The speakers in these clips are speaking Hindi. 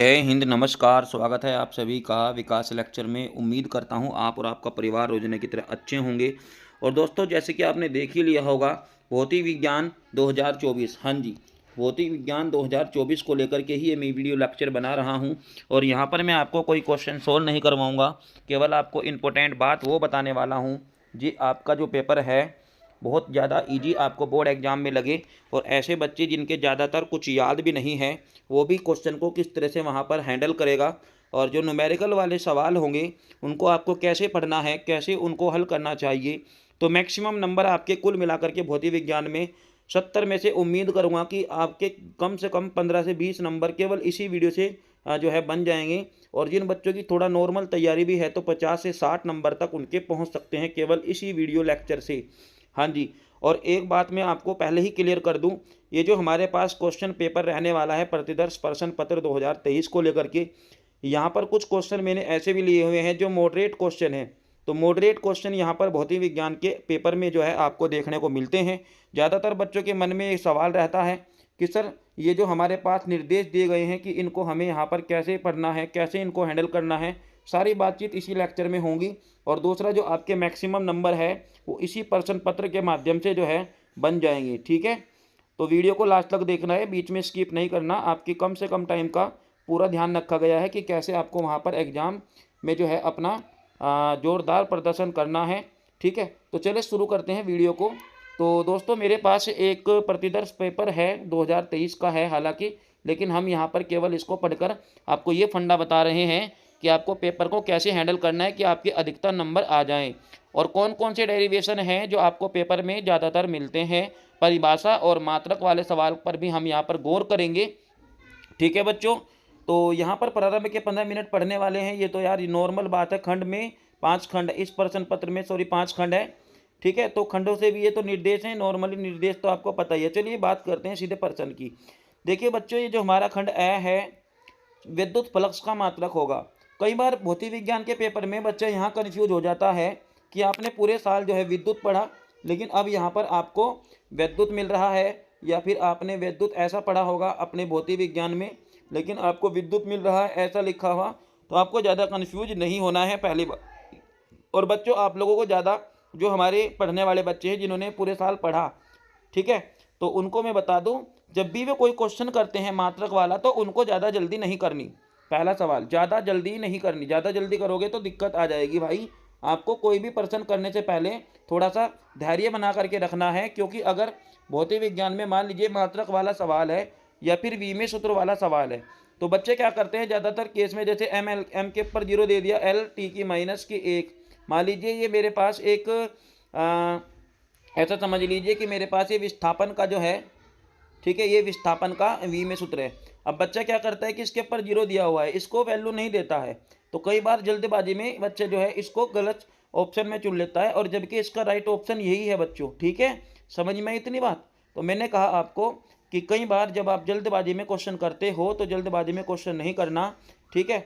जय हिंद, नमस्कार। स्वागत है आप सभी का विकास लेक्चर में। उम्मीद करता हूँ आप और आपका परिवार रोजाना की तरह अच्छे होंगे। और दोस्तों, जैसे कि आपने देख ही लिया होगा, भौतिक विज्ञान 2024, हाँ जी, भौतिक विज्ञान 2024 को लेकर के ही ये मैं वीडियो लेक्चर बना रहा हूँ। और यहाँ पर मैं आपको कोई क्वेश्चन सोल्व नहीं करवाऊँगा, केवल आपको इम्पोर्टेंट बात वो बताने वाला हूँ जी। आपका जो पेपर है बहुत ज़्यादा इजी आपको बोर्ड एग्जाम में लगे, और ऐसे बच्चे जिनके ज़्यादातर कुछ याद भी नहीं है, वो भी क्वेश्चन को किस तरह से वहाँ पर हैंडल करेगा, और जो न्यूमेरिकल वाले सवाल होंगे उनको आपको कैसे पढ़ना है, कैसे उनको हल करना चाहिए। तो मैक्सिमम नंबर आपके कुल मिलाकर के भौतिक विज्ञान में 70 में से उम्मीद करूँगा कि आपके कम से कम 15 से 20 नंबर केवल इसी वीडियो से जो है बन जाएंगे। और जिन बच्चों की थोड़ा नॉर्मल तैयारी भी है तो 50 से 60 नंबर तक उनके पहुंच सकते हैं केवल इसी वीडियो लेक्चर से। हाँ जी। और एक बात मैं आपको पहले ही क्लियर कर दूं, ये जो हमारे पास क्वेश्चन पेपर रहने वाला है प्रतिदर्श प्रश्न पत्र 2023 को लेकर के, यहाँ पर कुछ क्वेश्चन मैंने ऐसे भी लिए हुए हैं जो मॉडरेट क्वेश्चन हैं। तो मॉडरेट क्वेश्चन यहाँ पर भौतिक विज्ञान के पेपर में जो है आपको देखने को मिलते हैं। ज़्यादातर बच्चों के मन में एक सवाल रहता है कि सर, ये जो हमारे पास निर्देश दिए गए हैं कि इनको हमें यहाँ पर कैसे पढ़ना है, कैसे इनको हैंडल करना है, सारी बातचीत इसी लेक्चर में होंगी। और दूसरा, जो आपके मैक्सिमम नंबर है वो इसी प्रश्न पत्र के माध्यम से जो है बन जाएंगे। ठीक है, तो वीडियो को लास्ट तक देखना है, बीच में स्किप नहीं करना। आपकी कम से कम टाइम का पूरा ध्यान रखा गया है कि कैसे आपको वहाँ पर एग्ज़ाम में जो है अपना जोरदार प्रदर्शन करना है। ठीक है, तो चलिए शुरू करते हैं वीडियो को। तो दोस्तों, मेरे पास एक प्रतिदर्श पेपर है 2023 का है हालांकि, लेकिन हम यहाँ पर केवल इसको पढ़कर आपको ये फंडा बता रहे हैं कि आपको पेपर को कैसे हैंडल करना है कि आपके अधिकतम नंबर आ जाएं। और कौन कौन से डेरिवेशन हैं जो आपको पेपर में ज़्यादातर मिलते हैं, परिभाषा और मात्रक वाले सवाल पर भी हम यहाँ पर गौर करेंगे। ठीक है बच्चों, तो यहाँ पर प्रारंभ के 15 मिनट पढ़ने वाले हैं। ये तो यार नॉर्मल बात है, खंड में 5 खंड, इस प्रश्न पत्र में 5 खंड है। ठीक है, तो खंडों से भी ये तो निर्देश हैं, नॉर्मली निर्देश तो आपको पता ही है। चलिए बात करते हैं सीधे प्रश्न की। देखिए बच्चों, ये जो हमारा खंड ए है, विद्युत फ्लक्स का मात्रक होगा। कई बार भौतिक विज्ञान के पेपर में बच्चा यहाँ कन्फ्यूज हो जाता है कि आपने पूरे साल जो है विद्युत पढ़ा, लेकिन अब यहाँ पर आपको विद्युत मिल रहा है, या फिर आपने विद्युत ऐसा पढ़ा होगा अपने भौतिक विज्ञान में, लेकिन आपको विद्युत मिल रहा है ऐसा लिखा हुआ। तो आपको ज़्यादा कन्फ्यूज नहीं होना है पहली बार। और बच्चों, आप लोगों को ज़्यादा, जो हमारे पढ़ने वाले बच्चे हैं जिन्होंने पूरे साल पढ़ा, ठीक है, तो उनको मैं बता दूं, जब भी वे कोई क्वेश्चन करते हैं मात्रक वाला, तो उनको ज़्यादा जल्दी नहीं करनी। पहला सवाल, ज़्यादा जल्दी नहीं करनी। ज़्यादा जल्दी करोगे तो दिक्कत आ जाएगी भाई। आपको कोई भी प्रश्न करने से पहले थोड़ा सा धैर्य बना करके रखना है, क्योंकि अगर भौतिक विज्ञान में मान लीजिए मात्रक वाला सवाल है या फिर विमेय सूत्र वाला सवाल है, तो बच्चे क्या करते हैं ज़्यादातर केस में, जैसे एम के ऊपर 0 दे दिया, एल टी की माइनस की 1। मान लीजिए ये मेरे पास एक ऐसा समझ लीजिए कि मेरे पास ये विस्थापन का जो है, ठीक है, ये विस्थापन का वी में सूत्र है। अब बच्चा क्या करता है कि इसके ऊपर 0 दिया हुआ है, इसको वैल्यू नहीं देता है, तो कई बार जल्दबाजी में बच्चा जो है इसको गलत ऑप्शन में चुन लेता है, और जबकि इसका राइट ऑप्शन यही है बच्चों। ठीक है, समझ में इतनी बात। तो मैंने कहा आपको कि कई बार जब आप जल्दबाजी में क्वेश्चन करते हो तो जल्दबाजी में क्वेश्चन नहीं करना। ठीक है,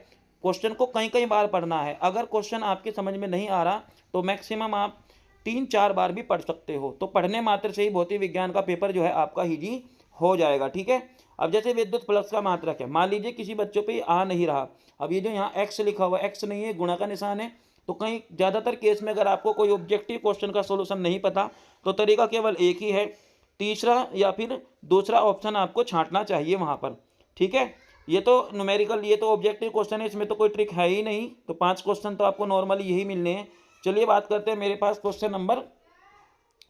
क्वेश्चन को कई कई बार पढ़ना है। अगर क्वेश्चन आपके समझ में नहीं आ रहा तो मैक्सिमम आप 3-4 बार भी पढ़ सकते हो। तो पढ़ने मात्र से ही भौतिक विज्ञान का पेपर जो है आपका इजी हो जाएगा। ठीक है, अब जैसे विद्युत फ्लक्स का मात्रक है, मान लीजिए किसी बच्चों पे आ नहीं रहा। अब ये जो यहाँ एक्स लिखा हुआ, एक्स नहीं है, गुणा का निशान है। तो कहीं ज़्यादातर केस में अगर आपको कोई ऑब्जेक्टिव क्वेश्चन का सोल्यूशन नहीं पता, तो तरीका केवल एक ही है, तीसरा या फिर दूसरा ऑप्शन आपको छांटना चाहिए वहाँ पर। ठीक है, ये तो न्यूमेरिकल, ये तो ऑब्जेक्टिव क्वेश्चन है, इसमें तो कोई ट्रिक है ही नहीं। तो 5 क्वेश्चन तो आपको नॉर्मली यही मिलने हैं। चलिए बात करते हैं मेरे पास क्वेश्चन नंबर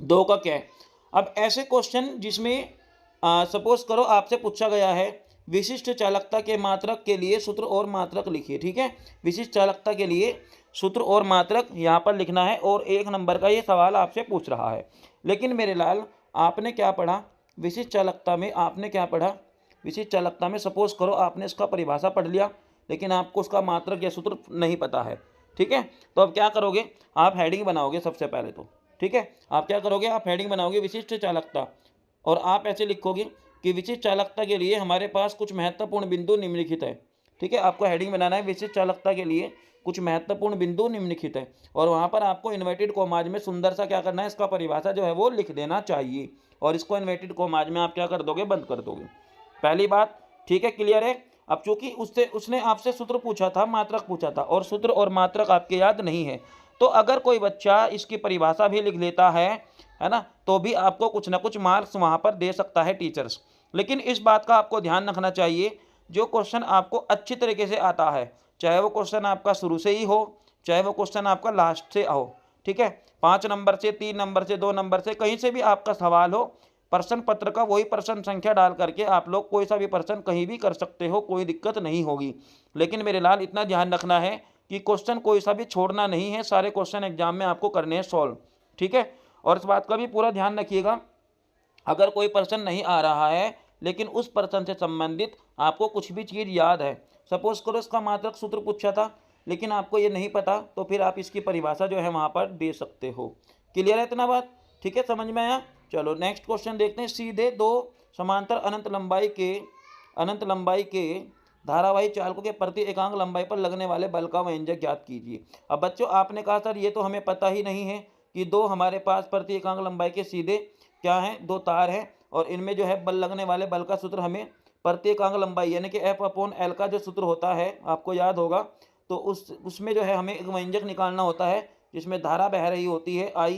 2 का क्या है। अब ऐसे क्वेश्चन जिसमें सपोज करो आपसे पूछा गया है विशिष्ट चालकता के मात्रक के लिए सूत्र और मात्रक लिखिए। ठीक है, विशिष्ट चालकता के लिए सूत्र और मात्रक यहाँ पर लिखना है, और 1 नंबर का ये सवाल आपसे पूछ रहा है। लेकिन मेरे लाल, आपने क्या पढ़ा विशिष्ट चालकता में? आपने क्या पढ़ा विशिष्ट चालकता में? सपोज करो आपने इसका परिभाषा पढ़ लिया, लेकिन आपको उसका मात्रक या सूत्र नहीं पता है। ठीक है, तो अब क्या करोगे, आप हेडिंग बनाओगे सबसे पहले तो। ठीक है, आप क्या करोगे, आप हेडिंग बनाओगे विशिष्ट चालकता, और आप ऐसे लिखोगे कि विशिष्ट चालकता के लिए हमारे पास कुछ महत्वपूर्ण बिंदु निम्नलिखित है। ठीक है, आपको हेडिंग बनाना है विशिष्ट चालकता के लिए कुछ महत्वपूर्ण बिंदु निम्नलिखित है, और वहाँ पर आपको इन्वर्टेड कॉमाज में सुंदर सा क्या करना है, इसका परिभाषा जो है वो लिख देना चाहिए, और इसको इन्वर्टेड कॉमाज में आप क्या कर दोगे, बंद कर दोगे। पहली बात, ठीक है, क्लियर है। अब चूंकि उससे उसने आपसे सूत्र पूछा था, मात्रक पूछा था, और सूत्र और मात्रक आपके याद नहीं है, तो अगर कोई बच्चा इसकी परिभाषा भी लिख लेता है ना, तो भी आपको कुछ ना कुछ मार्क्स वहाँ पर दे सकता है टीचर्स। लेकिन इस बात का आपको ध्यान रखना चाहिए, जो क्वेश्चन आपको अच्छी तरीके से आता है, चाहे वो क्वेश्चन आपका शुरू से ही हो, चाहे वो क्वेश्चन आपका लास्ट से हो, ठीक है, 5 नंबर से, 3 नंबर से, 2 नंबर से, कहीं से भी आपका सवाल हो, प्रश्न पत्र का वही प्रश्न संख्या डाल करके आप लोग कोई सा भी प्रश्न कहीं भी कर सकते हो, कोई दिक्कत नहीं होगी। लेकिन मेरे लाल इतना ध्यान रखना है कि क्वेश्चन कोई सा भी छोड़ना नहीं है, सारे क्वेश्चन एग्जाम में आपको करने हैं सॉल्व, ठीक है। और इस बात का भी पूरा ध्यान रखिएगा, अगर कोई प्रश्न नहीं आ रहा है लेकिन उस प्रश्न से संबंधित आपको कुछ भी चीज़ याद है, सपोज करो इसका मात्रक सूत्र पूछा था लेकिन आपको ये नहीं पता, तो फिर आप इसकी परिभाषा जो है वहाँ पर दे सकते हो। क्लियर है इतना बात? ठीक है, समझ में आया? चलो नेक्स्ट क्वेश्चन देखते हैं। सीधे दो समांतर अनंत लंबाई के धारावाही चालकों के प्रति एकांक लंबाई पर लगने वाले बल का व्यंजक ज्ञात कीजिए। अब बच्चों आपने कहा सर ये तो हमें पता ही नहीं है कि दो हमारे पास प्रति एकांक लंबाई के सीधे क्या हैं, दो तार हैं, और इनमें जो है बल लगने वाले बल का सूत्र हमें प्रति एकांक लंबाई यानी कि F/L का जो सूत्र होता है आपको याद होगा, तो उसमें जो है हमें एक व्यंजक निकालना होता है जिसमें धारा बह रही होती है I,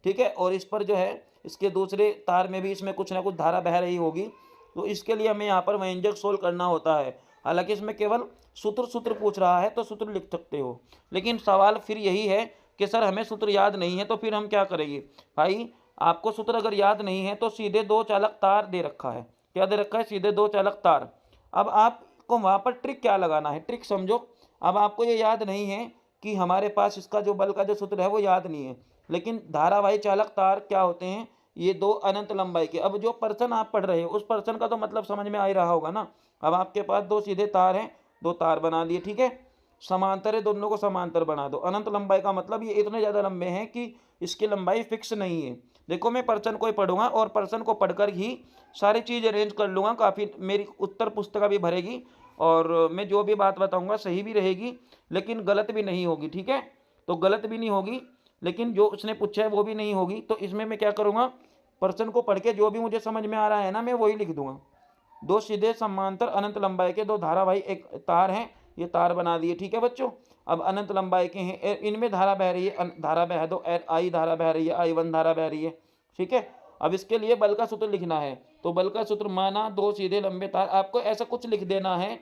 ठीक है, और इस पर जो है इसके दूसरे तार में भी इसमें कुछ ना कुछ धारा बह रही होगी, तो इसके लिए हमें यहाँ पर व्यंजक सोल्व करना होता है। हालांकि इसमें केवल सूत्र पूछ रहा है तो सूत्र लिख सकते हो, लेकिन सवाल फिर यही है कि सर हमें सूत्र याद नहीं है, तो फिर हम क्या करेंगे भाई? आपको सूत्र अगर याद नहीं है तो सीधे दो चालक तार दे रखा है, क्या दे रखा है? सीधे दो चालक तार। अब आपको वहाँ पर ट्रिक क्या लगाना है, ट्रिक समझो। अब आपको ये याद नहीं है कि हमारे पास इसका जो बल का जो सूत्र है वो याद नहीं है, लेकिन धारावाही चालक तार क्या होते हैं? ये दो अनंत लंबाई के। अब जो पर्सन आप पढ़ रहे हो उस पर्सन का तो मतलब समझ में आ ही रहा होगा ना। अब आपके पास दो सीधे तार हैं, दो तार बना लिए, ठीक है, समांतर है, दोनों को समांतर बना दो। अनंत लंबाई का मतलब ये इतने ज़्यादा लंबे हैं कि इसकी लंबाई फिक्स नहीं है। देखो मैं पर्सन को ही पढ़ूंगा और पर्सन को पढ़कर ही सारी चीज़ अरेंज कर लूँगा, काफ़ी मेरी उत्तर पुस्तिका भी भरेगी और मैं जो भी बात बताऊँगा सही भी रहेगी लेकिन गलत भी नहीं होगी, ठीक है। तो गलत भी नहीं होगी लेकिन जो उसने पूछा है वो भी नहीं होगी। तो इसमें मैं क्या करूँगा, पर्सन को पढ़ के जो भी मुझे समझ में आ रहा है ना मैं वही लिख दूंगा। दो सीधे समांतर अनंत लंबाई के दो धारावाही एक तार हैं, ये तार बना दिए, ठीक है बच्चों। अब अनंत लंबाई के हैं, इनमें धारा बह रही है, धारा बह दो, I धारा बह रही है, I1 धारा बह रही है, ठीक है। अब इसके लिए बल का सूत्र लिखना है, तो बल का सूत्र माना दो सीधे लंबे तार। आपको ऐसा कुछ लिख देना है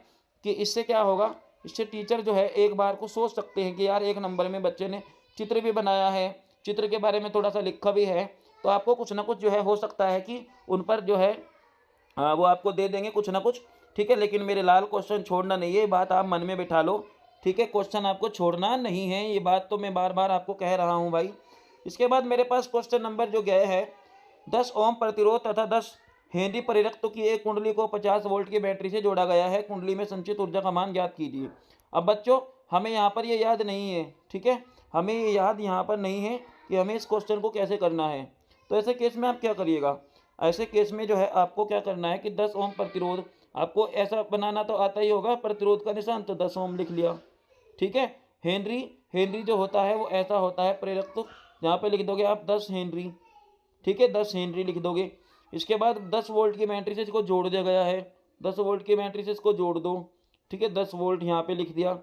कि इससे क्या होगा, इससे टीचर जो है एक बार को सोच सकते हैं कि यार 1 नंबर में बच्चे ने चित्र भी बनाया है, चित्र के बारे में थोड़ा सा लिखा भी है, तो आपको कुछ ना कुछ जो है हो सकता है कि उन पर जो है वो आपको दे देंगे कुछ ना कुछ, ठीक है। लेकिन मेरे लाल क्वेश्चन छोड़ना नहीं है, ये बात आप मन में बिठा लो, ठीक है। क्वेश्चन आपको छोड़ना नहीं है, ये बात तो मैं बार बार आपको कह रहा हूँ भाई। इसके बाद मेरे पास क्वेश्चन नंबर जो गया है, 10 ओम प्रतिरोध तथा 10 हेनरी परिरक्त की एक कुंडली को 50 वोल्ट की बैटरी से जोड़ा गया है, कुंडली में संचित ऊर्जा का मान ज्ञात कीजिए। अब बच्चों हमें यहाँ पर ये याद नहीं है, ठीक है, हमें ये याद यहाँ पर नहीं है कि हमें इस क्वेश्चन को कैसे करना है। तो ऐसे केस में आप क्या करिएगा, ऐसे केस में जो है आपको क्या करना है कि 10 ओम प्रतिरोध, आपको ऐसा बनाना तो आता ही होगा, प्रतिरोध का निशान, तो 10 ओम लिख लिया, ठीक है। हेनरी जो होता है वो ऐसा होता है प्रेरक, यहाँ पे लिख दोगे आप 10 हेनरी, ठीक है, 10 हेनरी लिख दोगे। इसके बाद 10 वोल्ट की बैटरी से इसको जोड़ दिया गया है, 10 वोल्ट की बैटरी से इसको जोड़ दो, ठीक है, 10 वोल्ट यहाँ पे लिख दिया।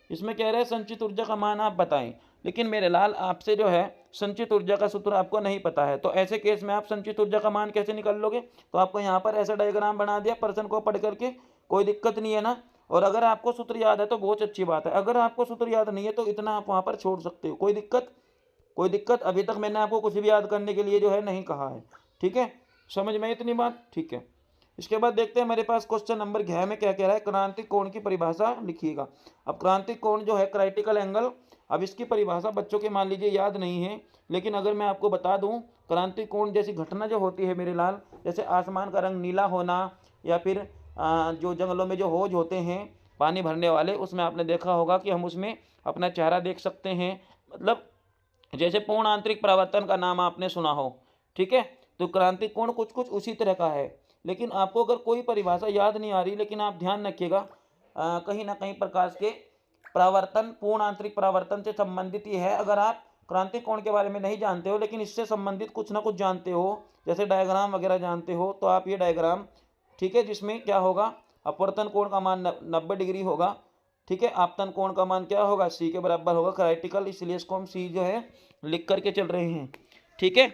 इसमें कह रहे हैं संचित ऊर्जा का मान आप बताएं, लेकिन मेरे लाल आपसे जो है संचित ऊर्जा का सूत्र आपको नहीं पता है, तो ऐसे केस में आप संचित ऊर्जा का मान कैसे निकाल लोगे? तो आपको यहाँ पर ऐसा डायग्राम बना दिया पर्सन को पढ़ करके, कोई दिक्कत नहीं है ना। और अगर आपको सूत्र याद है तो बहुत अच्छी बात है, अगर आपको सूत्र याद नहीं है तो इतना आप वहाँ पर छोड़ सकते हो, कोई दिक्कत? कोई दिक्कत? अभी तक मैंने आपको कुछ भी याद करने के लिए जो है नहीं कहा है, ठीक है, समझ में इतनी बात, ठीक है। इसके बाद देखते हैं मेरे पास क्वेश्चन नंबर घ में क्या कह रहा है, क्रांतिक कोण की परिभाषा लिखिएगा। अब क्रांतिक कोण जो है क्राइटिकल एंगल, अब इसकी परिभाषा बच्चों के मान लीजिए याद नहीं है, लेकिन अगर मैं आपको बता दूं, क्रांतिक कोण जैसी घटना जो होती है मेरे लाल, जैसे आसमान का रंग नीला होना, या फिर जो जंगलों में जो होज होते हैं पानी भरने वाले, उसमें आपने देखा होगा कि हम उसमें अपना चेहरा देख सकते हैं, मतलब जैसे पूर्ण आंतरिक परावर्तन का नाम आपने सुना हो, ठीक है। तो क्रांतिक कोण कुछ कुछ उसी तरह का है। लेकिन आपको अगर कोई परिभाषा याद नहीं आ रही, लेकिन आप ध्यान रखिएगा कहीं ना कहीं प्रकाश के परावर्तन, पूर्ण आंतरिक परावर्तन से संबंधित ये है। अगर आप क्रांतिक कोण के बारे में नहीं जानते हो लेकिन इससे संबंधित कुछ ना कुछ जानते हो, जैसे डायग्राम वगैरह जानते हो, तो आप ये डायग्राम, ठीक है, जिसमें क्या होगा, अपवर्तन कोण का मान 90 डिग्री होगा, ठीक है। आपतन कोण का मान क्या होगा, सी के बराबर होगा, क्राइटिकल, इसलिए इसको हम सी जो है लिख करके चल रहे हैं, ठीक है।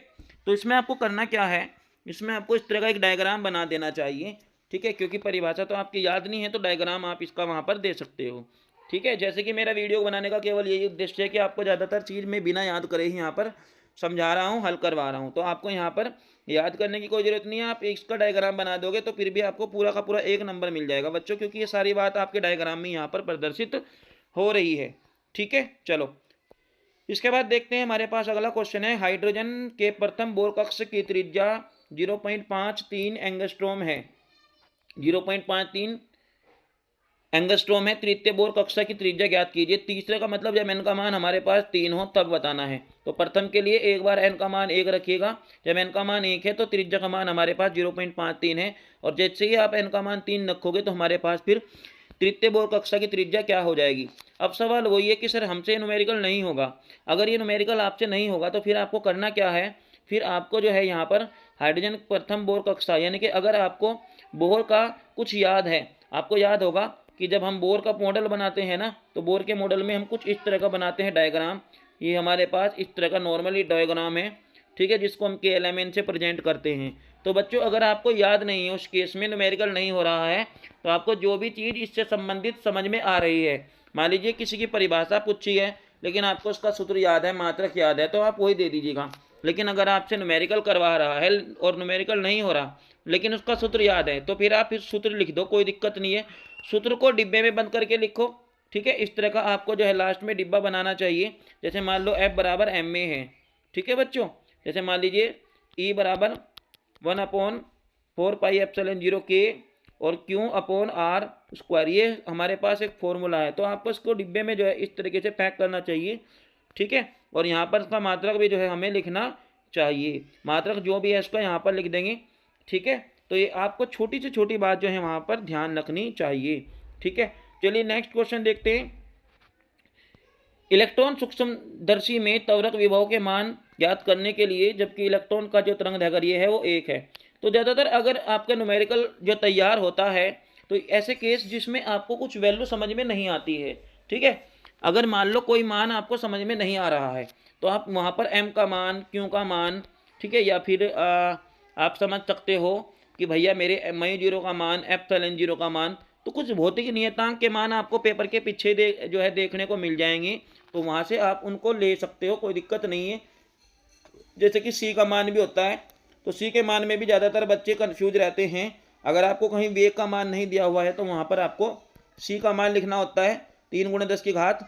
तो इसमें आपको करना क्या है, इसमें आपको इस तरह का एक डायग्राम बना देना चाहिए, ठीक है, क्योंकि परिभाषा तो आपकी याद नहीं है तो डायग्राम आप इसका वहाँ पर दे सकते हो, ठीक है। जैसे कि मेरा वीडियो बनाने का केवल यही उद्देश्य है कि आपको ज़्यादातर चीज़ मैं बिना याद करे ही यहाँ पर समझा रहा हूँ, हल करवा रहा हूँ, तो आपको यहाँ पर याद करने की कोई ज़रूरत नहीं है। आप इसका डायग्राम बना दोगे तो फिर भी आपको पूरा का पूरा 1 नंबर मिल जाएगा बच्चों, क्योंकि ये सारी बात आपके डायग्राम में यहाँ पर प्रदर्शित हो रही है, ठीक है। चलो इसके बाद देखते हैं, हमारे पास अगला क्वेश्चन है, हाइड्रोजन के प्रथम बोर कक्ष की त्रिज्या 0.53 एंगस्ट्रोम है, 0.53 एंगस्ट्रोम है। तृतीय बोर कक्षा की त्रिज्या ज्ञात कीजिए। तीसरे का मतलब जब एन का मान हमारे पास 3 हो तब बताना है। तो प्रथम के लिए एक बार एन का मान 1 रखिएगा, जब एन का मान 1 है तो त्रिज्या का मान हमारे पास 0.53 है, और जैसे ही आप एन का मान 3 रखोगे तो हमारे पास फिर तृतीय बोर कक्षा की त्रिज्या क्या हो जाएगी। अब सवाल वही है कि सर हमसे ये न्यूमेरिकल नहीं होगा। अगर ये न्यूमेरिकल आपसे नहीं होगा तो फिर आपको करना क्या है, फिर आपको जो है यहाँ पर हाइड्रोजन प्रथम बोर कक्षा, यानी कि अगर आपको बोर का कुछ याद है, आपको याद होगा कि जब हम बोर का मॉडल बनाते हैं ना, तो बोर के मॉडल में हम कुछ इस तरह का बनाते हैं डायग्राम। ये हमारे पास इस तरह का नॉर्मली डायग्राम है, ठीक है, जिसको हम KLMN से प्रेजेंट करते हैं। तो बच्चों अगर आपको याद नहीं है, उस केस में न्यूमेरिकल नहीं हो रहा है, तो आपको जो भी चीज़ इससे संबंधित समझ में आ रही है, मान लीजिए किसी की परिभाषा पूछी है लेकिन आपको उसका सूत्र याद है, मात्रक याद है, तो आप वही दे दीजिएगा। लेकिन अगर आपसे न्यूमेरिकल करवा रहा है और न्यूमेरिकल नहीं हो रहा लेकिन उसका सूत्र याद है, तो फिर आप इस सूत्र लिख दो, कोई दिक्कत नहीं है। सूत्र को डिब्बे में बंद करके लिखो, ठीक है। इस तरह का आपको जो है लास्ट में डिब्बा बनाना चाहिए। जैसे मान लो F बराबर ma है, ठीक है बच्चों। जैसे मान लीजिए E बराबर 1/4πε0 k और Q/r², ये हमारे पास एक फॉर्मूला है। तो आपको इसको डिब्बे में जो है इस तरीके से पैक करना चाहिए, ठीक है। और यहाँ पर इसका मात्रक भी जो है हमें लिखना चाहिए, मात्रक जो भी है इसका यहाँ पर लिख देंगे, ठीक है। तो ये आपको छोटी से छोटी बात जो है वहाँ पर ध्यान रखनी चाहिए, ठीक है। चलिए नेक्स्ट क्वेश्चन देखते हैं। इलेक्ट्रॉन सूक्ष्मदर्शी में त्वरक विभव के मान ज्ञात करने के लिए, जबकि इलेक्ट्रॉन का जो तरंगदैर्घ्य है वो 1 है। तो ज़्यादातर अगर आपका न्यूमेरिकल जो तैयार होता है तो ऐसे केस जिसमें आपको कुछ वैल्यू समझ में नहीं आती है, ठीक है। अगर मान लो कोई मान आपको समझ में नहीं आ रहा है तो आप वहाँ पर m का मान, q का मान, ठीक है, या फिर आप समझ सकते हो कि भैया मेरे μ0 का मान, ε0 का मान, तो कुछ भौतिक नियतांक के मान आपको पेपर के पीछे जो है देखने को मिल जाएंगे, तो वहाँ से आप उनको ले सकते हो, कोई दिक्कत नहीं है। जैसे कि सी का मान भी होता है, तो सी के मान में भी ज़्यादातर बच्चे कन्फ्यूज रहते हैं। अगर आपको कहीं वेग का मान नहीं दिया हुआ है तो वहाँ पर आपको सी का मान लिखना होता है 3×10⁸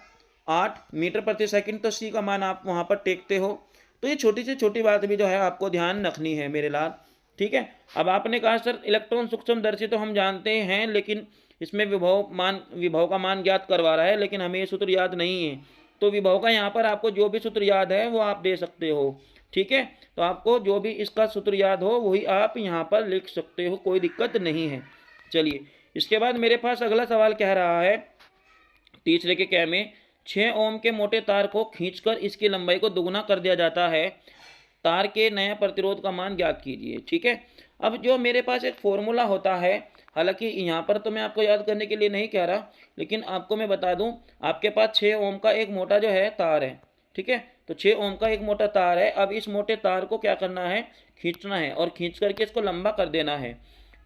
मीटर प्रति सेकंड, तो सी का मान आप वहाँ पर टेकते हो। तो ये छोटी से छोटी बात भी जो है आपको ध्यान रखनी है मेरे लाल, ठीक है। अब आपने कहा सर इलेक्ट्रॉन सूक्ष्मदर्शी तो हम जानते हैं, लेकिन इसमें विभव का मान ज्ञात करवा रहा है, लेकिन हमें ये सूत्र याद नहीं है। तो विभव का यहाँ पर आपको जो भी सूत्र याद है वो आप दे सकते हो, ठीक है। तो आपको जो भी इसका सूत्र याद हो वही आप यहाँ पर लिख सकते हो, कोई दिक्कत नहीं है। चलिए इसके बाद मेरे पास अगला सवाल कह रहा है, तीसरे के क में 6 ओम के मोटे तार को खींचकर इसकी लंबाई को दुगना कर दिया जाता है, तार के नया प्रतिरोध का मान ज्ञात कीजिए, ठीक है। अब जो मेरे पास एक फॉर्मूला होता है, हालांकि यहाँ पर तो मैं आपको याद करने के लिए नहीं कह रहा, लेकिन आपको मैं बता दूं, आपके पास 6 ओम का एक मोटा जो है तार है, ठीक है। तो 6 ओम का एक मोटा तार है। अब इस मोटे तार को क्या करना है, खींचना है, और खींच करके इसको लंबा कर देना है।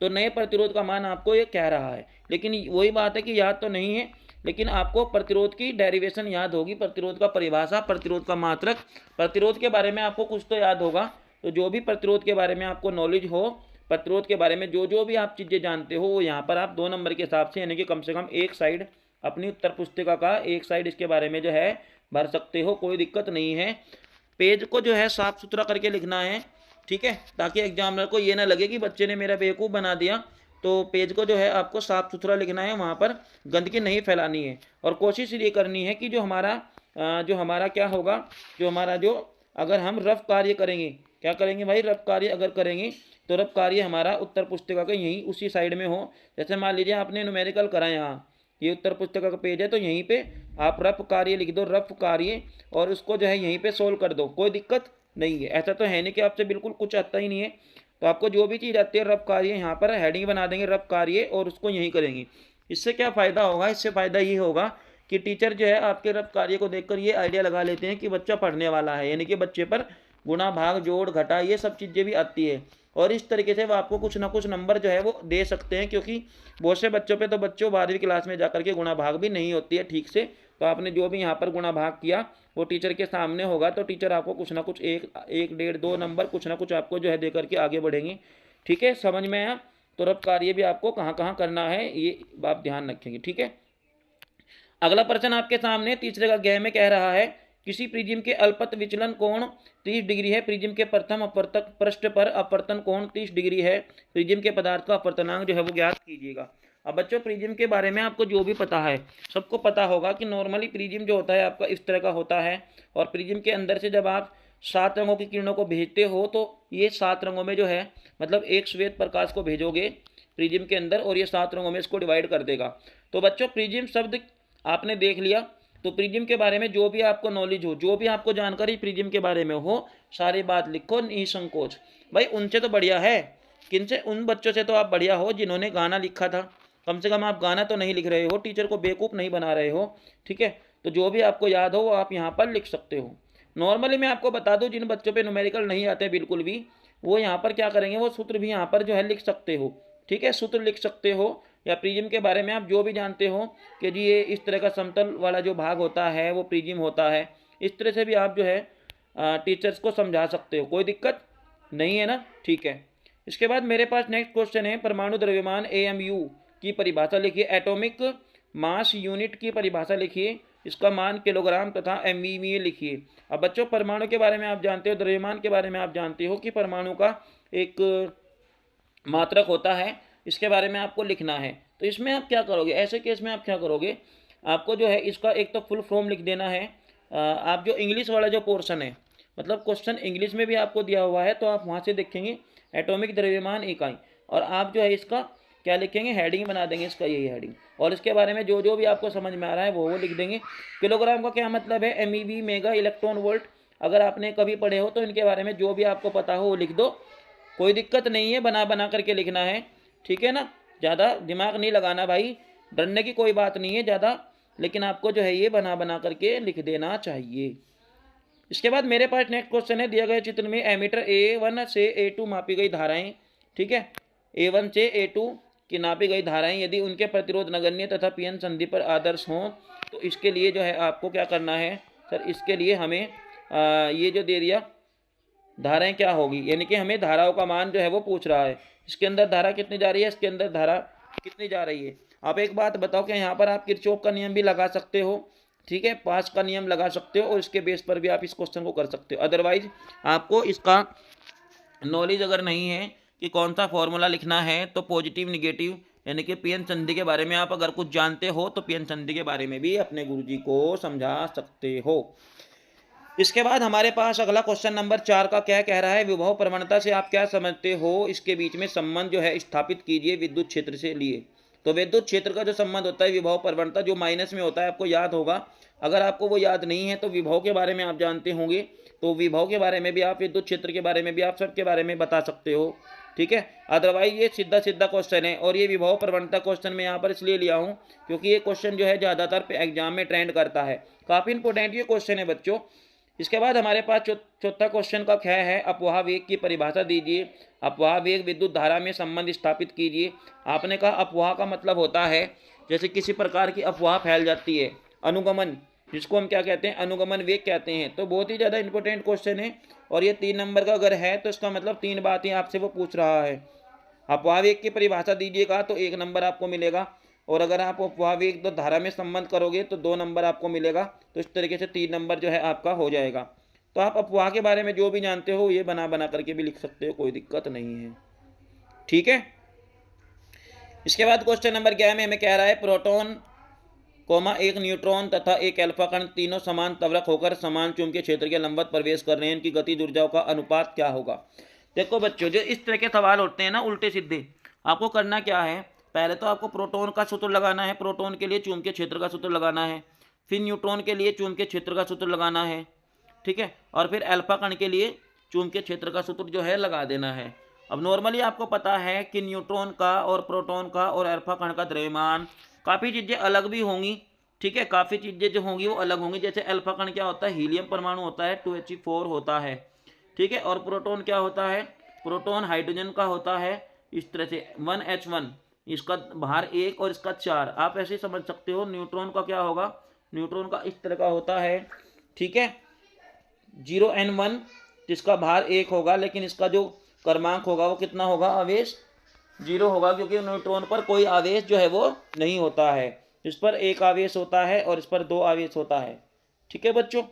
तो नए प्रतिरोध का मान आपको ये कह रहा है, लेकिन वही बात है कि याद तो नहीं है, लेकिन आपको प्रतिरोध की डेरिवेशन याद होगी, प्रतिरोध का परिभाषा, प्रतिरोध का मात्रक, प्रतिरोध के बारे में आपको कुछ तो याद होगा। तो जो भी प्रतिरोध के बारे में आपको नॉलेज हो, प्रतिरोध के बारे में जो भी आप चीज़ें जानते हो, वो यहाँ पर आप 2 नंबर के हिसाब से, यानी कि कम से कम एक साइड अपनी उत्तर पुस्तिका का एक साइड इसके बारे में जो है भर सकते हो, कोई दिक्कत नहीं है। पेज को जो है साफ सुथरा करके लिखना है, ठीक है, ताकि एग्जामिनर को ये ना लगे कि बच्चे ने मेरा बेवकूफ़ बना दिया। तो पेज को जो है आपको साफ सुथरा लिखना है, वहाँ पर गंदगी नहीं फैलानी है, और कोशिश ये करनी है कि जो हमारा क्या होगा, जो अगर हम रफ कार्य करेंगे, क्या करेंगे भाई, रफ कार्य अगर करेंगे तो रफ कार्य हमारा उत्तर पुस्तिका का यहीं उसी साइड में हो। जैसे मान लीजिए आपने न्यूमेरिकल करा, यहाँ ये उत्तर पुस्तिका का पेज है, तो यहीं पे आप रफ कार्य लिख दो, रफ कार्य, और उसको जो है यहीं पे सोल्व कर दो, कोई दिक्कत नहीं है। ऐसा तो है नहीं कि आपसे बिल्कुल कुछ आता ही नहीं है, तो आपको जो भी चीज़ आती है रफ कार्य, यहाँ पर हेडिंग बना देंगे रफ कार्य और उसको यहीं करेंगे। इससे क्या फ़ायदा होगा, इससे फ़ायदा ये होगा कि टीचर जो है आपके रफ कार्य को देखकर ये आइडिया लगा लेते हैं कि बच्चा पढ़ने वाला है, यानी कि बच्चे पर गुणा भाग जोड़ घटा ये सब चीज़ें भी आती है, और इस तरीके से वो आपको कुछ ना कुछ नंबर जो है वो दे सकते हैं। क्योंकि बहुत से बच्चों पे तो बच्चों 12वीं क्लास में जाकर के गुणा भाग भी नहीं होती है ठीक से, तो आपने जो भी यहाँ पर गुणा भाग किया वो टीचर के सामने होगा, तो टीचर आपको कुछ ना कुछ एक एक डेढ़ 2 नंबर कुछ ना कुछ आपको जो है दे करके आगे बढ़ेंगे। ठीक है, समझ में आया? तो रफ कार्य भी आपको कहाँ कहाँ करना है ये आप ध्यान रखेंगे। ठीक है, अगला प्रश्न आपके सामने तीसरे का गय में कह रहा है, किसी प्रिज्म के अल्पत विचलन कोण 30 डिग्री है, प्रिज्म के प्रथम अपवर्तक पृष्ठ पर अपवर्तन कोण 30 डिग्री है, प्रिज्म के पदार्थ का अपवर्तनांक जो है वो ज्ञात कीजिएगा। अब बच्चों प्रिज्म के बारे में आपको जो भी पता है, सबको पता होगा कि नॉर्मली प्रिज्म जो होता है आपका इस तरह का होता है, और प्रिज्म के अंदर से जब आप 7 रंगों की किरणों को भेजते हो तो ये 7 रंगों में जो है मतलब एक श्वेत प्रकाश को भेजोगे प्रिज्म के अंदर, और ये 7 रंगों में इसको डिवाइड कर देगा। तो बच्चों प्रिज्म शब्द आपने देख लिया, तो प्रिज्म के बारे में जो भी आपको नॉलेज हो, जो भी आपको जानकारी प्रिज्म के बारे में हो, सारी बात लिखो निसंकोच। भाई उनसे तो बढ़िया है, किनसे? उन बच्चों से तो आप बढ़िया हो जिन्होंने गाना लिखा था, कम से कम आप गाना तो नहीं लिख रहे हो, टीचर को बेवकूफ़ नहीं बना रहे हो। ठीक है, तो जो भी आपको याद हो वो आप यहाँ पर लिख सकते हो। नॉर्मली मैं आपको बता दूं, जिन बच्चों पे न्यूमेरिकल नहीं आते बिल्कुल भी, वो यहाँ पर क्या करेंगे, वो सूत्र भी यहाँ पर जो है लिख सकते हो। ठीक है, सूत्र लिख सकते हो, या प्रिज्म के बारे में आप जो भी जानते हो कि जी ये इस तरह का समतल वाला जो भाग होता है वो प्रिज्म होता है, इस तरह से भी आप जो है टीचर्स को समझा सकते हो, कोई दिक्कत नहीं है ना। ठीक है, इसके बाद मेरे पास नेक्स्ट क्वेश्चन है, परमाणु द्रव्यमान AMU की परिभाषा लिखिए, एटॉमिक मास यूनिट की परिभाषा लिखिए, इसका मान किलोग्राम तथा MV में लिखिए। अब बच्चों परमाणु के बारे में आप जानते हो, द्रव्यमान के बारे में आप जानते हो कि परमाणु का एक मात्रक होता है, इसके बारे में आपको लिखना है। तो इसमें आप क्या करोगे, ऐसे केस में आप क्या करोगे, आपको जो है इसका एक तो फुल फॉर्म लिख देना है। आप जो इंग्लिश वाला जो पोर्शन है, मतलब क्वेश्चन इंग्लिश में भी आपको दिया हुआ है, तो आप वहाँ से देखेंगे एटॉमिक द्रव्यमान इकाई, और आप जो है इसका क्या लिखेंगे, हेडिंग बना देंगे इसका, यही हेडिंग, और इसके बारे में जो जो भी आपको समझ में आ रहा है वो लिख देंगे। किलोग्राम का क्या मतलब है, MEV मेगा इलेक्ट्रॉन वोल्ट, अगर आपने कभी पढ़े हो तो इनके बारे में जो भी आपको पता हो वो लिख दो, कोई दिक्कत नहीं है, बना बना करके लिखना है। ठीक है ना, ज़्यादा दिमाग नहीं लगाना भाई, डरने की कोई बात नहीं है ज़्यादा, लेकिन आपको जो है ये बना बना करके लिख देना चाहिए। इसके बाद मेरे पास नेक्स्ट क्वेश्चन है, दिया गया चित्र में एमीटर A1 से A2 मापी गई धाराएं, ठीक है, A1 से A2 की नापी गई धाराएं यदि उनके प्रतिरोध नगण्य तथा पीएन संधि पर आदर्श हों, तो इसके लिए जो है आपको क्या करना है सर, इसके लिए हमें ये जो दे दिया धाराएं क्या होगी, यानी कि हमें धाराओं का मान जो है वो पूछ रहा है, इसके अंदर धारा कितनी जा रही है, इसके अंदर धारा कितनी जा रही है। आप एक बात बताओ कि यहाँ पर आप किरचॉफ का नियम भी लगा सकते हो, ठीक है, पास का नियम लगा सकते हो, और इसके बेस पर भी आप इस क्वेश्चन को कर सकते हो। अदरवाइज आपको इसका नॉलेज अगर नहीं है कि कौन सा फॉर्मूला लिखना है, तो पॉजिटिव निगेटिव यानी कि पीएन संधि के बारे में आप अगर कुछ जानते हो तो पीएन संधि के बारे में भी अपने गुरुजी को समझा सकते हो। इसके बाद हमारे पास अगला क्वेश्चन नंबर 4 का क्या कह रहा है, विभव प्रवणता से आप क्या समझते हो, इसके बीच में संबंध जो है स्थापित कीजिए विद्युत क्षेत्र से लिए। तो विद्युत क्षेत्र का जो संबंध होता है विभव प्रवणता जो माइनस में होता है, आपको याद होगा, अगर आपको वो याद नहीं है तो विभव के बारे में आप जानते होंगे, तो विभव के बारे में भी आप, विद्युत क्षेत्र के बारे में भी आप, सबके बारे में बता सकते हो। ठीक है, अदरवाइज ये सीधा सीधा क्वेश्चन है, और ये विभव प्रवणता क्वेश्चन मैं यहाँ पर इसलिए लिया हूँ क्योंकि ये क्वेश्चन जो है ज़्यादातर एग्जाम में ट्रेंड करता है, काफ़ी इंपॉर्टेंट ये क्वेश्चन है बच्चों। इसके बाद हमारे पास चौथा क्वेश्चन का क्या है, अपवाह वेग की परिभाषा दीजिए, अपवाह वेग विद्युत धारा में संबंध स्थापित कीजिए। आपने कहा अपवाह का मतलब होता है जैसे किसी प्रकार की अफवाह फैल जाती है, अनुगमन, जिसको हम क्या कहते हैं, अनुगमन वेग कहते हैं। तो बहुत ही ज़्यादा इंपॉर्टेंट क्वेश्चन है, और ये 3 नंबर का अगर है तो इसका मतलब 3 बातें आपसे वो पूछ रहा है। अपवाह वेग की परिभाषा दीजिएगा तो 1 नंबर आपको मिलेगा, और अगर आप अपवाह वेग तो धारा में संबंध करोगे तो 2 नंबर आपको मिलेगा। तो इस तरीके से 3 नंबर जो है आपका हो जाएगा। तो आप अपवाह के बारे में जो भी जानते हो ये बना बना करके भी लिख सकते हो, कोई दिक्कत नहीं है। ठीक है, इसके बाद क्वेश्चन नंबर 11 में हमें कह रहा है प्रोटॉन एक न्यूट्रॉन तथा एक अल्फा कण तीनों समान त्वरक होकर समान चुंबकीय क्षेत्र के लंबवत प्रवेश कर रहे हैं, इनकी गति ऊर्जाओं का अनुपात क्या होगा। देखो बच्चों, जो इस तरह के सवाल होते हैं ना उल्टे सीधे, आपको करना क्या है, पहले तो आपको प्रोटॉन का सूत्र लगाना है, प्रोटॉन के लिए चुंबकीय क्षेत्र का सूत्र लगाना है, फिर न्यूट्रॉन के लिए चुंबकीय क्षेत्र का सूत्र लगाना है, ठीक है, और फिर अल्फा कण के लिए चुंबकीय क्षेत्र का सूत्र जो है लगा देना है। अब नॉर्मली आपको पता है कि न्यूट्रॉन का और प्रोटॉन का और अल्फा कण का द्रव्यमान, काफ़ी चीज़ें अलग भी होंगी, ठीक है, काफ़ी चीज़ें जो होंगी वो अलग होंगी। जैसे अल्फा कण क्या होता है, हीलियम परमाणु होता है, 2He4 होता है, ठीक है। और प्रोटॉन क्या होता है, प्रोटॉन हाइड्रोजन का होता है, इस तरह से 1H1, इसका बाहर 1 और इसका 4। आप ऐसे समझ सकते हो। न्यूट्रॉन का क्या होगा, न्यूट्रॉन का इस तरह का होता है, ठीक है, 0N1, जिसका भार 1 होगा, लेकिन इसका जो क्रमांक होगा वो कितना होगा, आवेश 0 होगा, क्योंकि न्यूट्रॉन पर कोई आवेश जो है वो नहीं होता है। इस पर 1 आवेश होता है और इस पर 2 आवेश होता है, ठीक है बच्चों।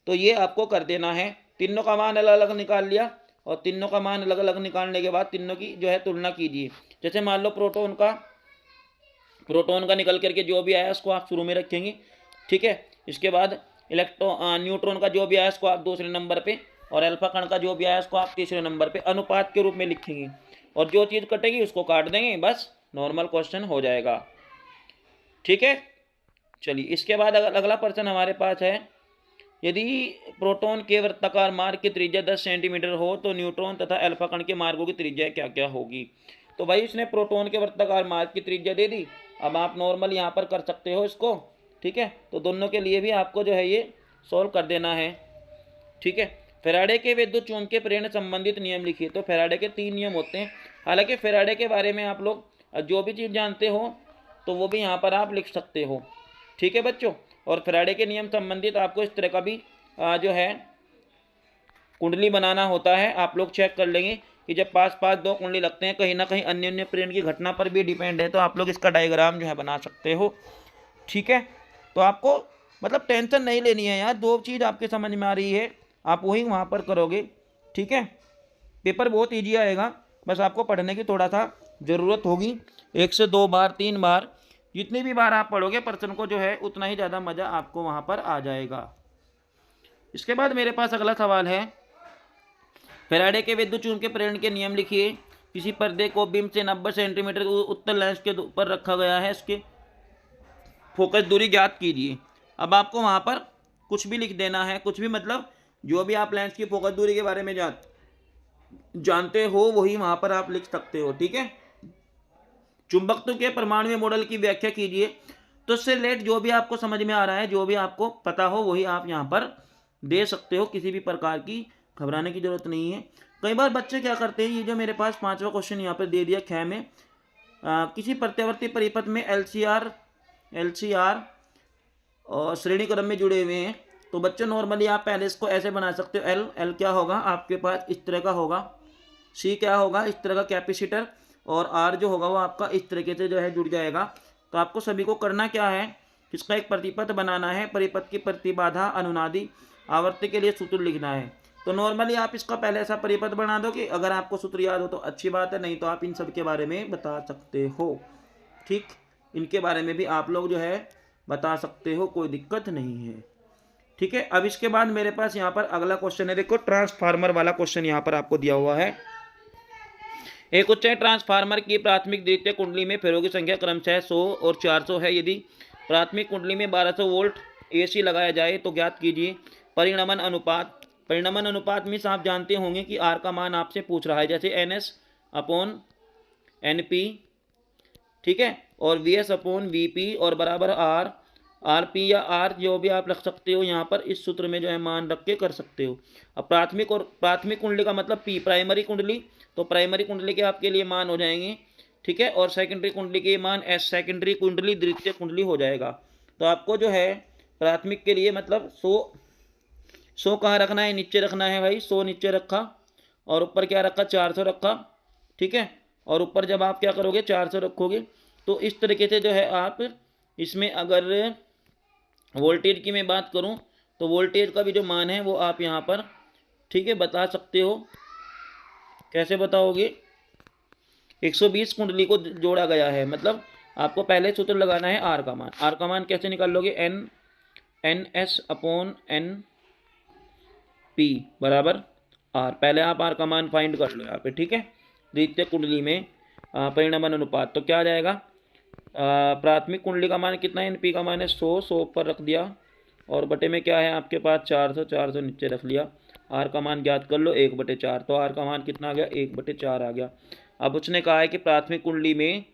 तो ये आपको कर देना है। तीनों का मान अलग अलग निकाल लिया, और तीनों का मान अलग अलग निकालने के बाद तीनों की जो है तुलना कीजिए। जैसे मान लो प्रोटॉन का निकल करके जो भी आया उसको आप शुरू में रखेंगे, ठीक है। इसके बाद न्यूट्रॉन का जो भी आया उसको आप दूसरे नंबर पे, और अल्फा कण का जो भी आया उसको आप तीसरे नंबर पे अनुपात के रूप में लिखेंगे, और जो चीज़ कटेगी उसको काट देंगे, बस नॉर्मल क्वेश्चन हो जाएगा, ठीक है। चलिए, इसके बाद अगर अगला प्रश्न हमारे पास है, यदि प्रोटॉन के वृत्ताकार मार्ग की त्रिज्या 10 सेंटीमीटर हो तो न्यूट्रॉन तथा अल्फा कण के मार्गों की त्रिज्या क्या क्या होगी। तो भाई इसने प्रोटॉन के वृत्ताकार मार्ग की त्रिज्या दे दी। अब आप नॉर्मल यहाँ पर कर सकते हो इसको, ठीक है। तो दोनों के लिए भी आपको जो है ये सॉल्व कर देना है, ठीक है। फैराडे के विद्युत चुंबकीय प्रेरण संबंधित नियम लिखिए। तो फैराडे के 3 नियम होते हैं। हालांकि फैराडे के बारे में आप लोग जो भी चीज़ जानते हो तो वो भी यहाँ पर आप लिख सकते हो, ठीक है बच्चों। और फैराडे के नियम संबंधित आपको इस तरह का भी जो है कुंडली बनाना होता है। आप लोग चेक कर लेंगे कि जब पास पास 2 कुंडली लगते हैं, कहीं ना कहीं अन्य अन्य प्रेरण की घटना पर भी डिपेंड है, तो आप लोग इसका डायग्राम जो है बना सकते हो, ठीक है। तो आपको मतलब टेंशन नहीं लेनी है यार, 2 चीज़ आपके समझ में आ रही है आप वही वहाँ पर करोगे, ठीक है। पेपर बहुत ईजी आएगा, बस आपको पढ़ने की थोड़ा सा ज़रूरत होगी। 1 से 2 बार 3 बार जितनी भी बार आप पढ़ोगे प्रश्न को जो है उतना ही ज़्यादा मज़ा आपको वहाँ पर आ जाएगा। इसके बाद मेरे पास अगला सवाल है, फैराडे के विद्युत चुंबकीय प्रेरण के नियम लिखिए। किसी पर्दे को बिंब से 90 सेंटीमीटर उत्तर लेंस के ऊपर रखा गया है, इसके फोकस दूरी ज्ञात कीजिए। अब आपको वहाँ पर कुछ भी लिख देना है, कुछ भी मतलब जो भी आप लेंस की फोकस दूरी के बारे में जानते हो वही वहाँ पर आप लिख सकते हो, ठीक है। चुंबकत्व के परमाणु मॉडल की व्याख्या कीजिए। तो इससे रिलेटेड जो भी आपको समझ में आ रहा है, जो भी आपको पता हो वही आप यहाँ पर दे सकते हो, किसी भी प्रकार की घबराने की जरूरत नहीं है। कई बार बच्चे क्या करते हैं, ये जो मेरे पास 5वां क्वेश्चन यहाँ पर दे दिया ख में, किसी प्रत्यावर्ती परिपथ में LCR और श्रेणी क्रम में जुड़े हुए हैं। तो बच्चों नॉर्मली आप पहले इसको ऐसे बना सकते हो, L क्या होगा आपके पास इस तरह का होगा, C क्या होगा इस तरह का कैपेसिटर, और R जो होगा वो आपका इस तरीके से जो है जुड़ जाएगा। तो आपको सभी को करना क्या है, इसका एक परिपथ बनाना है, परिपथ की प्रतिबाधा अनुनादी आवृत्ति के लिए सूत्र लिखना है। तो नॉर्मली आप इसका पहले ऐसा परिपथ बना दो कि अगर आपको सूत्र याद हो तो अच्छी बात है, नहीं तो आप इन सब के बारे में बता सकते हो, ठीक। इनके बारे में भी आप लोग जो है बता सकते हो, कोई दिक्कत नहीं है, ठीक है। अब इसके बाद मेरे पास यहाँ पर अगला क्वेश्चन है, देखो ट्रांसफार्मर वाला क्वेश्चन यहाँ पर आपको दिया हुआ है। एक उच्च ट्रांसफार्मर की प्राथमिक द्वितीय कुंडली में फेरों की संख्या क्रमशः 100 और 400 है। यदि प्राथमिक कुंडली में 1200 वोल्ट AC लगाया जाए तो ज्ञात कीजिए परिणमन अनुपात। परिणमन अनुपात में आप जानते होंगे कि R का मान आपसे पूछ रहा है, जैसे NS/NP, ठीक है, और VS/VP और बराबर RP या R जो भी आप रख सकते हो यहाँ पर इस सूत्र में जो है मान रख के कर सकते हो। अब प्राथमिक कुंडली का मतलब P प्राइमरी कुंडली, तो प्राइमरी कुंडली के आपके लिए मान हो जाएंगे, ठीक है, और सेकेंडरी कुंडली के मान S सेकेंडरी कुंडली द्वितीय कुंडली हो जाएगा। तो आपको जो है प्राथमिक के लिए मतलब 100 कहाँ रखना है, नीचे रखना है भाई, 100 नीचे रखा और ऊपर क्या रखा 400 रखा, ठीक है। और ऊपर जब आप क्या करोगे 400 रखोगे तो इस तरीके से जो है आप इसमें अगर वोल्टेज की मैं बात करूं तो वोल्टेज का भी जो मान है वो आप यहाँ पर, ठीक है, बता सकते हो। कैसे बताओगे, 120 कुंडली को जोड़ा गया है, मतलब आपको पहले सूत्र लगाना है R का मान। R का मान कैसे निकाल लोगे, NS/NP बराबर R। पहले आप R का मान फाइंड कर लो यहाँ पे, ठीक है। द्वितीय कुंडली में परिणमन अनुपात तो क्या आ जाएगा, प्राथमिक कुंडली का मान कितना है, NP का मान है 100 ऊपर रख दिया, और बटे में क्या है आपके पास 400 नीचे रख लिया। आर का मान ज्ञात कर लो 1/4। तो आर का मान कितना आ गया, 1/4 आ गया। अब उसने कहा है कि प्राथमिक कुंडली में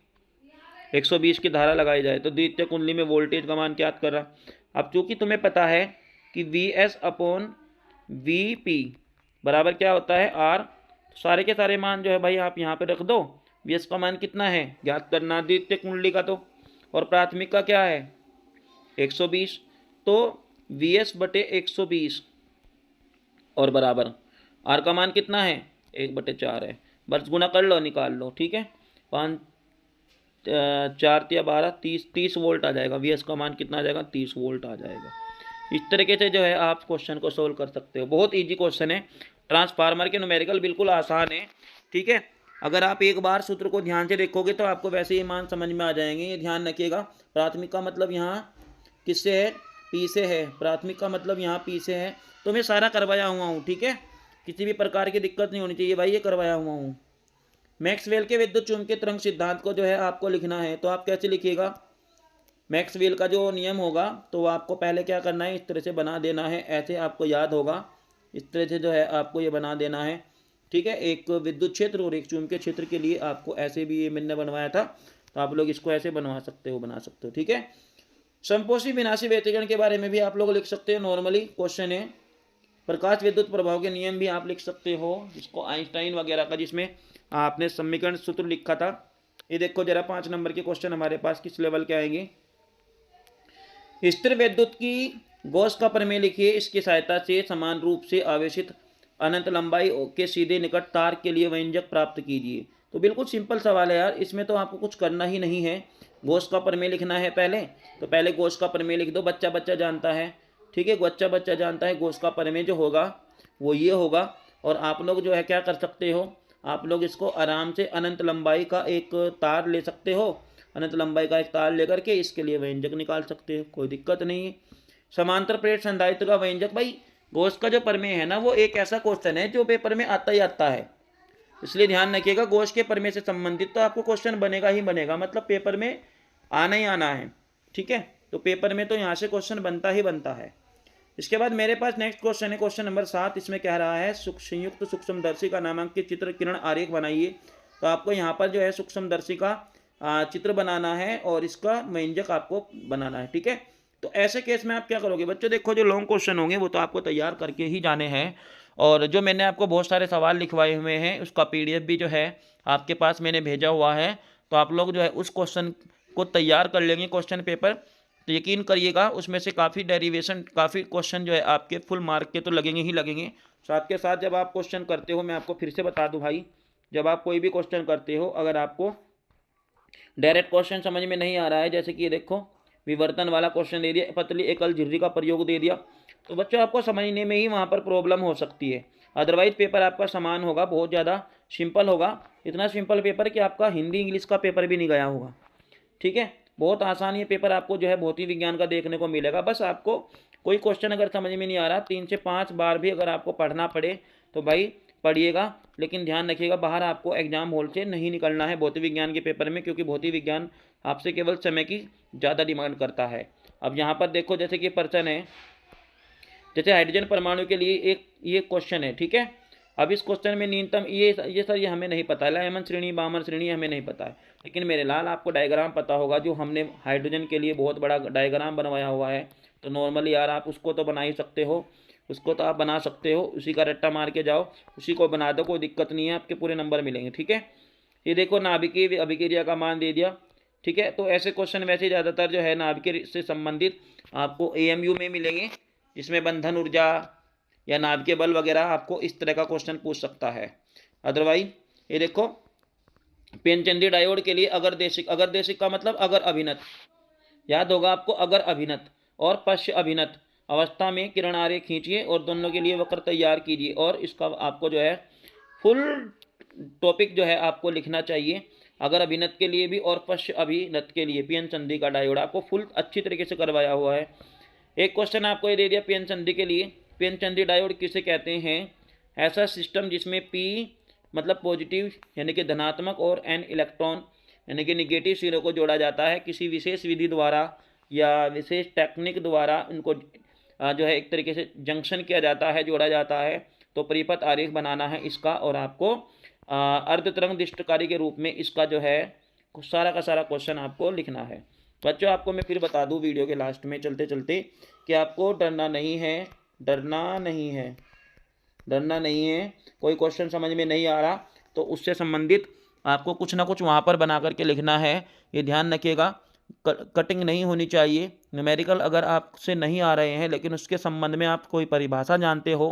120 की धारा लगाई जाए तो द्वितीय कुंडली में वोल्टेज का मान ज्ञात कर रहा। अब चूंकि तुम्हें पता है कि VS/VP बराबर क्या होता है, आर, सारे के सारे मान जो है भाई आप यहाँ पे रख दो। VS का मान कितना है ज्ञात करना, द्वितीय कुंडली का तो, और प्राथमिक का क्या है 120, तो VS/120 और बराबर आर का मान कितना है 1/4 है। बस गुना कर लो, निकाल लो, ठीक है। 5 4 या 12 30 वोल्ट आ जाएगा। VS का मान कितना आ जाएगा, 30 वोल्ट आ जाएगा। इस तरीके से जो है आप क्वेश्चन को सोल्व कर सकते हो। बहुत इजी क्वेश्चन है, ट्रांसफार्मर के न्यूमेरिकल बिल्कुल आसान है, ठीक है। अगर आप एक बार सूत्र को ध्यान से देखोगे तो आपको वैसे ही मान समझ में आ जाएंगे। ये ध्यान रखिएगा, प्राथमिक का मतलब यहाँ किससे है, पी से है। प्राथमिक का मतलब यहाँ पी से है। तो मैं सारा करवाया हुआ हूँ, ठीक है, किसी भी प्रकार की दिक्कत नहीं होनी चाहिए भाई, ये करवाया हुआ हूँ। मैक्सवेल के विद्युत चुंबकीय तरंग सिद्धांत को जो है आपको लिखना है, तो आप कैसे लिखिएगा, मैक्सवेल का जो नियम होगा तो आपको पहले क्या करना है, इस तरह से बना देना है, ऐसे आपको याद होगा, इस तरह से जो है आपको ये बना देना है, ठीक है। एक विद्युत क्षेत्र और एक चुंबकीय क्षेत्र के लिए आपको ऐसे भी ये मैंने बनवाया था, तो आप लोग इसको ऐसे बनवा सकते हो, बना सकते हो, ठीक है। समपोषी विनाशी व्यतिकरण के बारे में भी आप लोग लिख सकते हो, नॉर्मली क्वेश्चन है। प्रकाश विद्युत प्रभाव के नियम भी आप लिख सकते हो, जिसको आइंस्टाइन वगैरह का, जिसमें आपने समीकरण सूत्र लिखा था। ये देखो जरा 5 नंबर के क्वेश्चन हमारे पास किस लेवल के आएंगे। स्थिर विद्युत की गॉस का प्रमेय लिखिए, इसकी सहायता से समान रूप से आवेशित अनंत लंबाई के सीधे निकट तार के लिए व्यंजक प्राप्त कीजिए। तो बिल्कुल सिंपल सवाल है यार, इसमें तो आपको कुछ करना ही नहीं है। गॉस का प्रमेय लिखना है पहले, तो पहले गॉस का प्रमेय लिख दो, बच्चा बच्चा जानता है, ठीक है, बच्चा बच्चा जानता है। गॉस का प्रमेय जो होगा वो ये होगा, और आप लोग जो है क्या कर सकते हो, आप लोग इसको आराम से अनंत लंबाई का एक तार ले सकते हो, अनंत लंबाई का एक तार लेकर के इसके लिए व्यंजक निकाल सकते हो, कोई दिक्कत नहीं है। समांतर प्लेट संधारित्र का व्यंजक, भाई गॉस का जो प्रमेय है ना वो एक ऐसा क्वेश्चन है जो पेपर में आता ही आता है, इसलिए ध्यान रखिएगा, गॉस के प्रमेय से संबंधित तो आपको क्वेश्चन बनेगा ही बनेगा, मतलब पेपर में आना ही आना है, ठीक है। तो पेपर में तो यहाँ से क्वेश्चन बनता ही बनता है। इसके बाद मेरे पास नेक्स्ट क्वेश्चन है, क्वेश्चन नंबर 7। इसमें कह रहा है संयुक्त सूक्ष्मदर्शी का नामांकित चित्र किरण आरेख बनाइए। तो आपको यहाँ पर जो है सूक्ष्मदर्शी का चित्र बनाना है और इसका व्यंजक आपको बनाना है, ठीक है। तो ऐसे केस में आप क्या करोगे बच्चों, देखो जो लॉन्ग क्वेश्चन होंगे वो तो आपको तैयार करके ही जाने हैं, और जो मैंने आपको बहुत सारे सवाल लिखवाए हुए हैं उसका PDF भी जो है आपके पास मैंने भेजा हुआ है, तो आप लोग जो है उस क्वेश्चन को तैयार कर लेंगे क्वेश्चन पेपर, तो यकीन करिएगा उसमें से काफ़ी डेरिवेशन, काफ़ी क्वेश्चन जो है आपके फुल मार्क के तो लगेंगे ही लगेंगे। साथ के साथ जब आप क्वेश्चन करते हो, मैं आपको फिर से बता दूं भाई, जब आप कोई भी क्वेश्चन करते हो, अगर आपको डायरेक्ट क्वेश्चन समझ में नहीं आ रहा है, जैसे कि ये देखो विवर्तन वाला क्वेश्चन दे दिया, पतली एकल झिर्री का प्रयोग दे दिया, तो बच्चों आपको समझने में ही वहाँ पर प्रॉब्लम हो सकती है। अदरवाइज पेपर आपका समान होगा, बहुत ज़्यादा सिंपल होगा, इतना सिंपल पेपर कि आपका हिंदी इंग्लिश का पेपर भी नहीं गया होगा, ठीक है। बहुत आसान ये पेपर आपको जो है भौतिक विज्ञान का देखने को मिलेगा। बस आपको कोई क्वेश्चन अगर समझ में नहीं आ रहा, 3 से 5 बार भी अगर आपको पढ़ना पड़े तो भाई पढ़िएगा, लेकिन ध्यान रखिएगा बाहर आपको एग्जाम हॉल से नहीं निकलना है भौतिक विज्ञान के पेपर में, क्योंकि भौतिक विज्ञान आपसे केवल समय की ज़्यादा डिमांड करता है। अब यहाँ पर देखो जैसे कि प्रश्न है, जैसे हाइड्रोजन परमाणु के लिए एक ये क्वेश्चन है, ठीक है। अब इस क्वेश्चन में न्यूनतम ये सर ये हमें नहीं पता है, लाइमन श्रेणी बामन श्रेणी हमें नहीं पता है, लेकिन मेरे लाल आपको डायग्राम पता होगा, जो हमने हाइड्रोजन के लिए बहुत बड़ा डायग्राम बनवाया हुआ है। तो नॉर्मली यार आप उसको तो बना ही सकते हो, उसको तो आप बना सकते हो, उसी का रट्टा मार के जाओ, उसी को बना दो, कोई दिक्कत नहीं है, आपके पूरे नंबर मिलेंगे, ठीक है। ये देखो नाभिकीय अभिक्रिया का मान दे दिया, ठीक है। तो ऐसे क्वेश्चन वैसे ज़्यादातर जो है नाभिकीय से संबंधित आपको AMU में मिलेंगे, जिसमें बंधन ऊर्जा या नाभिकीय बल वगैरह आपको इस तरह का क्वेश्चन पूछ सकता है। अदरवाइज ये देखो पेनचंदी डायोड के लिए अगर देशिक का मतलब अगर अभिनत, याद होगा आपको, अगर अभिनत और पश्च अभिनत अवस्था में किरण आरेख खींचिए और दोनों के लिए वक्र तैयार कीजिए, और इसका आपको जो है फुल टॉपिक जो है आपको लिखना चाहिए, अगर अभिनत के लिए भी और पश्च अभिनत के लिए। पेनचंदी का डायोड आपको फुल अच्छी तरीके से करवाया हुआ है। एक क्वेश्चन आपको ये दे दिया पेनचंदी के लिए, पेनचंदी डायोड किसे कहते हैं, ऐसा सिस्टम जिसमें P मतलब पॉजिटिव यानी कि धनात्मक और N इलेक्ट्रॉन यानी कि निगेटिव सिरों को जोड़ा जाता है, किसी विशेष विधि द्वारा या विशेष टेक्निक द्वारा इनको जो है एक तरीके से जंक्शन किया जाता है, जोड़ा जाता है। तो परिपथ आरेख बनाना है इसका, और आपको अर्धतरंग दृष्टिकारी के रूप में इसका जो है सारा का सारा क्वेश्चन आपको लिखना है। बच्चों आपको मैं फिर बता दूं वीडियो के लास्ट में चलते चलते कि आपको डरना नहीं है, डरना नहीं है, डरना नहीं है। कोई क्वेश्चन समझ में नहीं आ रहा तो उससे संबंधित आपको कुछ ना कुछ वहाँ पर बना करके लिखना है। ये ध्यान रखिएगा, कटिंग नहीं होनी चाहिए। न्यूमेरिकल अगर आपसे नहीं आ रहे हैं लेकिन उसके संबंध में आप कोई परिभाषा जानते हो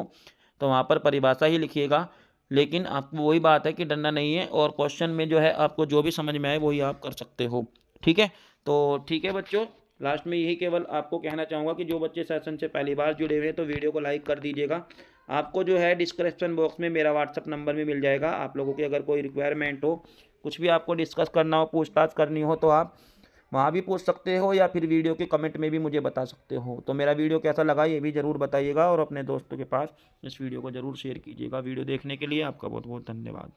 तो वहाँ पर परिभाषा ही लिखिएगा, लेकिन आपको वही बात है कि डरना नहीं है, और क्वेश्चन में जो है आपको जो भी समझ में आए वही आप कर सकते हो। ठीक है, तो ठीक है बच्चों, लास्ट में यही केवल आपको कहना चाहूँगा कि जो बच्चे सेशन से पहली बार जुड़े हुए हैं तो वीडियो को लाइक कर दीजिएगा। आपको जो है डिस्क्रिप्शन बॉक्स में मेरा व्हाट्सअप नंबर भी मिल जाएगा। आप लोगों की अगर कोई रिक्वायरमेंट हो, कुछ भी आपको डिस्कस करना हो, पूछताछ करनी हो तो आप वहाँ भी पूछ सकते हो, या फिर वीडियो के कमेंट में भी मुझे बता सकते हो। तो मेरा वीडियो कैसा लगा ये भी ज़रूर बताइएगा, और अपने दोस्तों के पास इस वीडियो को ज़रूर शेयर कीजिएगा। वीडियो देखने के लिए आपका बहुत बहुत धन्यवाद।